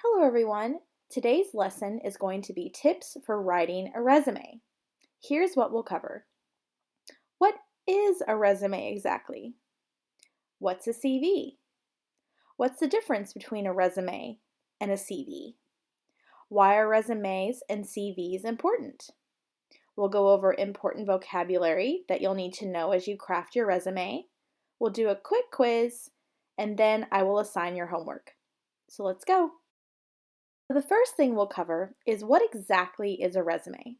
Hello everyone! Today's lesson is going to be tips for writing a resume. Here's what we'll cover. What is a resume exactly? What's a CV? What's the difference between a resume and a CV? Why are resumes and CVs important? We'll go over important vocabulary that you'll need to know as you craft your resume. We'll do a quick quiz, and then I will assign your homework. So let's go! The first thing we'll cover is what exactly is a resume.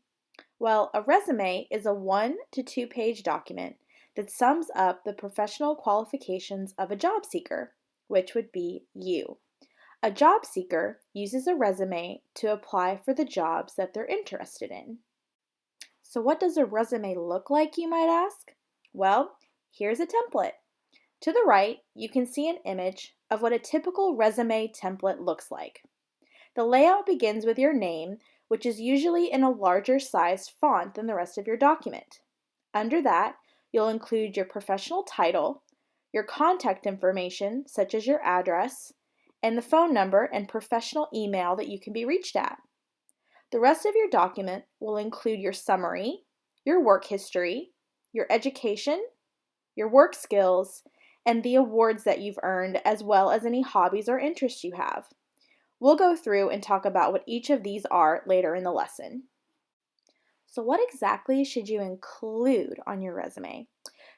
Well, a resume is a 1 to 2 page document that sums up the professional qualifications of a job seeker, which would be you. A job seeker uses a resume to apply for the jobs that they're interested in. So what does a resume look like, you might ask? Well, here's a template. To the right, you can see an image of what a typical resume template looks like. The layout begins with your name, which is usually in a larger sized font than the rest of your document. Under that, you'll include your professional title, your contact information, such as your address, and the phone number and professional email that you can be reached at. The rest of your document will include your summary, your work history, your education, your work skills, and the awards that you've earned, as well as any hobbies or interests you have. We'll go through and talk about what each of these are later in the lesson. So what exactly should you include on your resume?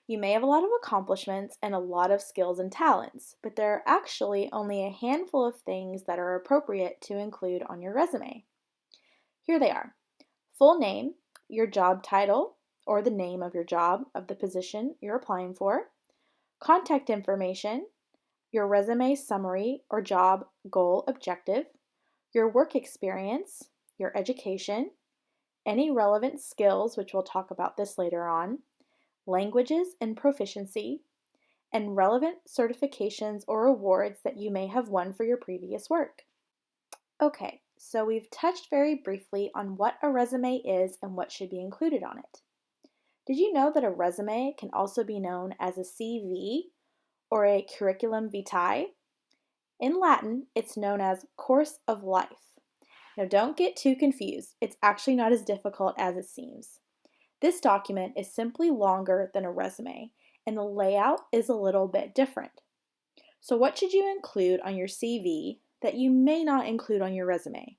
You may have a lot of accomplishments and a lot of skills and talents, but there are actually only a handful of things that are appropriate to include on your resume. Here they are. Full name, your job title, or the name of your job, of the position you're applying for. Contact information, your resume summary or job goal objective, your work experience, your education, any relevant skills, which we'll talk about this later on, languages and proficiency, and relevant certifications or awards that you may have won for your previous work. Okay, so we've touched very briefly on what a resume is and what should be included on it. Did you know that a resume can also be known as a CV or a curriculum vitae? In Latin, it's known as course of life. Now don't get too confused. It's actually not as difficult as it seems. This document is simply longer than a resume, and the layout is a little bit different. So what should you include on your CV that you may not include on your resume?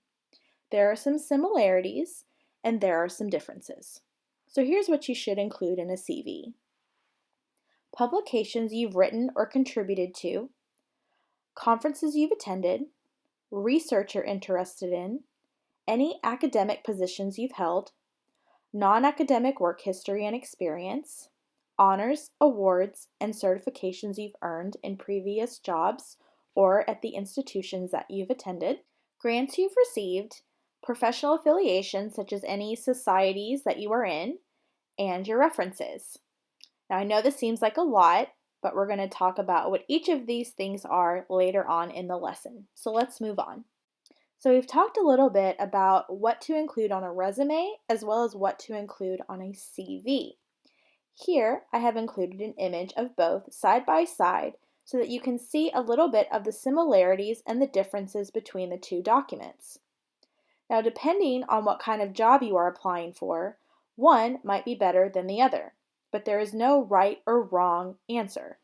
There are some similarities, and there are some differences. So here's what you should include in a CV. Publications you've written or contributed to, conferences you've attended, research you're interested in, any academic positions you've held, non-academic work history and experience, honors, awards, and certifications you've earned in previous jobs or at the institutions that you've attended, grants you've received, professional affiliations such as any societies that you are in, and your references. Now I know this seems like a lot, but we're going to talk about what each of these things are later on in the lesson. So let's move on. So we've talked a little bit about what to include on a resume as well as what to include on a CV. Here I have included an image of both side by side so that you can see a little bit of the similarities and the differences between the two documents. Now depending on what kind of job you are applying for, one might be better than the other, but there is no right or wrong answer.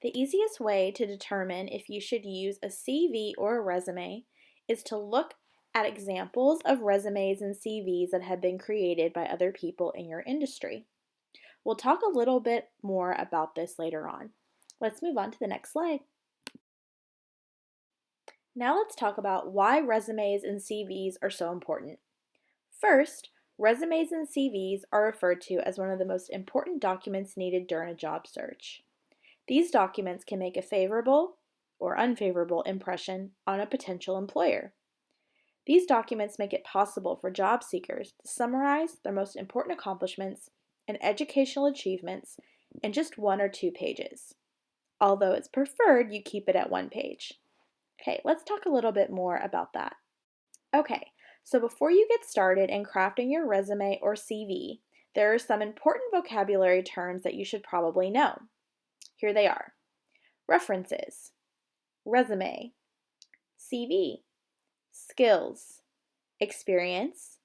The easiest way to determine if you should use a CV or a resume is to look at examples of resumes and CVs that have been created by other people in your industry. We'll talk a little bit more about this later on. Let's move on to the next slide. Now let's talk about why resumes and CVs are so important. First, resumes and CVs are referred to as one of the most important documents needed during a job search. These documents can make a favorable or unfavorable impression on a potential employer. These documents make it possible for job seekers to summarize their most important accomplishments and educational achievements in just 1 or 2 pages, although it's preferred you keep it at 1 page. Okay, let's talk a little bit more about that. Okay, so before you get started in crafting your resume or CV, there are some important vocabulary terms that you should probably know. Here they are. References, resume, CV, skills, experience,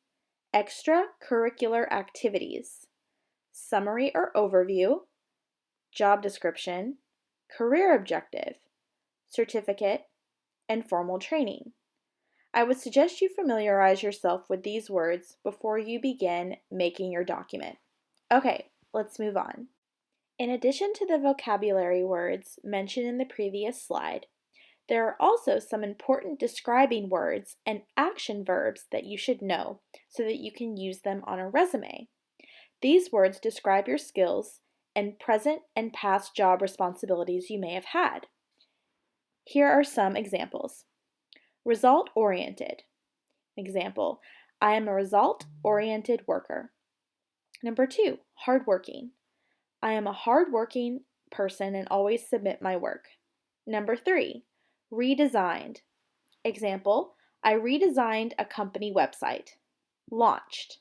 extracurricular activities, summary or overview, job description, career objective, certificate, and formal training. I would suggest you familiarize yourself with these words before you begin making your document. Okay, let's move on. In addition to the vocabulary words mentioned in the previous slide, there are also some important describing words and action verbs that you should know so that you can use them on a resume. These words describe your skills and present and past job responsibilities you may have had. Here are some examples. Result-oriented. Example, I am a result-oriented worker. Number 2, hardworking. I am a hardworking person and always submit my work. Number 3, redesigned. Example, I redesigned a company website. Launched.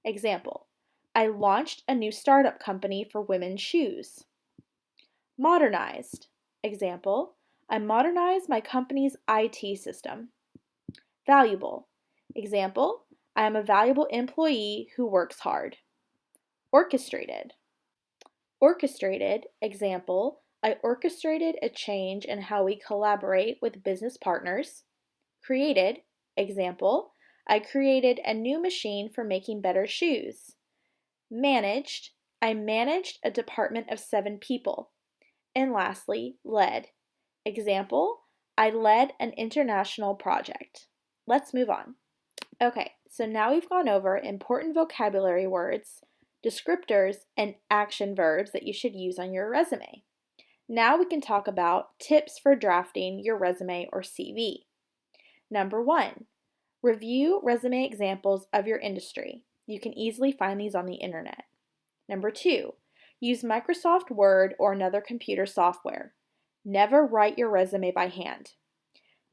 Example, I launched a new startup company for women's shoes. Modernized. Example, I modernized my company's IT system. Valuable. Example, I am a valuable employee who works hard. Orchestrated. Orchestrated. Example, I orchestrated a change in how we collaborate with business partners. Created. Example, I created a new machine for making better shoes. Managed. I managed a department of 7 people. And lastly, led. Example, I led an international project. Let's move on. Okay, so now we've gone over important vocabulary words, descriptors, and action verbs that you should use on your resume. Now we can talk about tips for drafting your resume or CV. Number 1, review resume examples of your industry. You can easily find these on the internet. Number 2, use Microsoft Word or another computer software. Never write your resume by hand.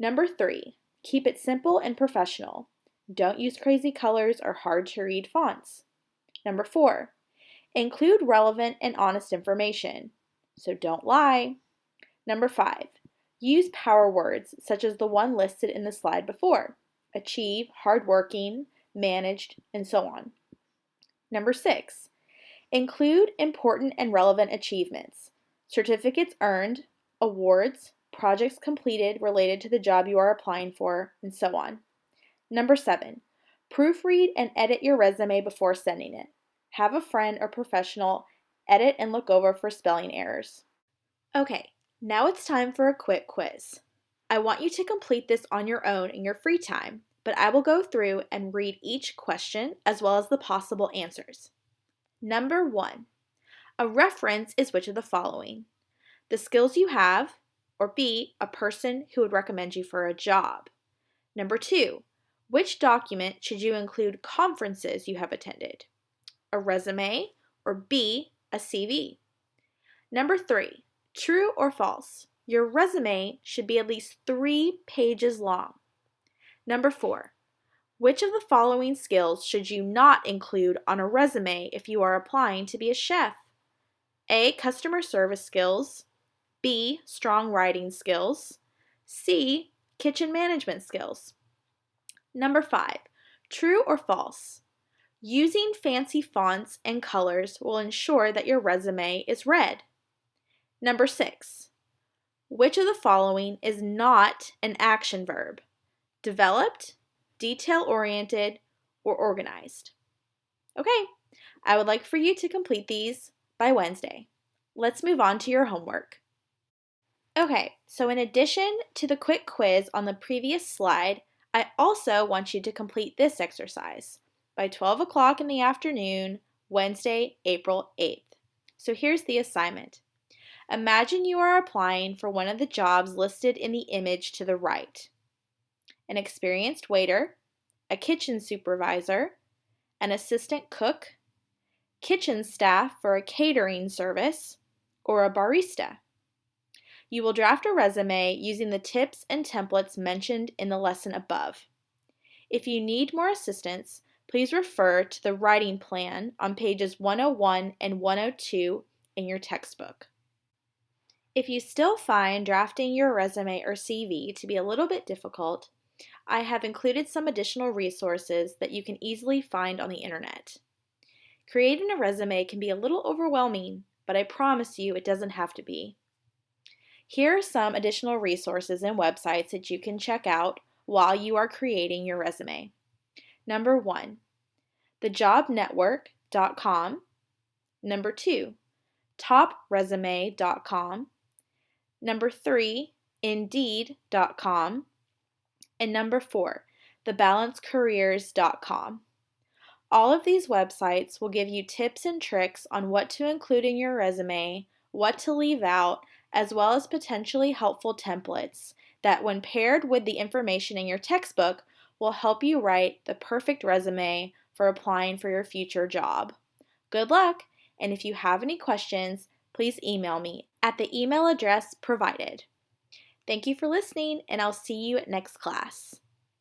Number 3, keep it simple and professional. Don't use crazy colors or hard to read fonts. Number 4, include relevant and honest information. So don't lie. Number 5, use power words such as the one listed in the slide before. Achieve, hardworking, managed, and so on. Number 6, include important and relevant achievements, certificates earned, awards, projects completed related to the job you are applying for, and so on. Number 7, proofread and edit your resume before sending it. Have a friend or professional edit and look over for spelling errors. Okay, now it's time for a quick quiz. I want you to complete this on your own in your free time, but I will go through and read each question as well as the possible answers. Number 1, a reference is which of the following? The skills you have, or B, a person who would recommend you for a job. Number 2, which document should you include conferences you have attended? A resume, or B, a CV. Number 3, true or false? Your resume should be at least 3 pages long. Number 4, which of the following skills should you not include on a resume if you are applying to be a chef? A, customer service skills. B, strong writing skills. C, kitchen management skills. Number 5, true or false? Using fancy fonts and colors will ensure that your resume is read. Number 6, which of the following is not an action verb? Developed, detail-oriented, or organized? Okay, I would like for you to complete these by Wednesday. Let's move on to your homework. Okay, so in addition to the quick quiz on the previous slide, I also want you to complete this exercise by 12 o'clock in the afternoon, Wednesday, April 8th. So here's the assignment. Imagine you are applying for one of the jobs listed in the image to the right. An experienced waiter, a kitchen supervisor, an assistant cook, kitchen staff for a catering service, or a barista. You will draft a resume using the tips and templates mentioned in the lesson above. If you need more assistance, please refer to the writing plan on pages 101 and 102 in your textbook. If you still find drafting your resume or CV to be a little bit difficult, I have included some additional resources that you can easily find on the internet. Creating a resume can be a little overwhelming, but I promise you it doesn't have to be. Here are some additional resources and websites that you can check out while you are creating your resume. Number 1, thejobnetwork.com. Number 2, topresume.com. Number 3, indeed.com. And number 4, thebalancecareers.com. All of these websites will give you tips and tricks on what to include in your resume, what to leave out, as well as potentially helpful templates that, when paired with the information in your textbook, will help you write the perfect resume for applying for your future job. Good luck, and if you have any questions, please email me at the email address provided. Thank you for listening, and I'll see you at next class.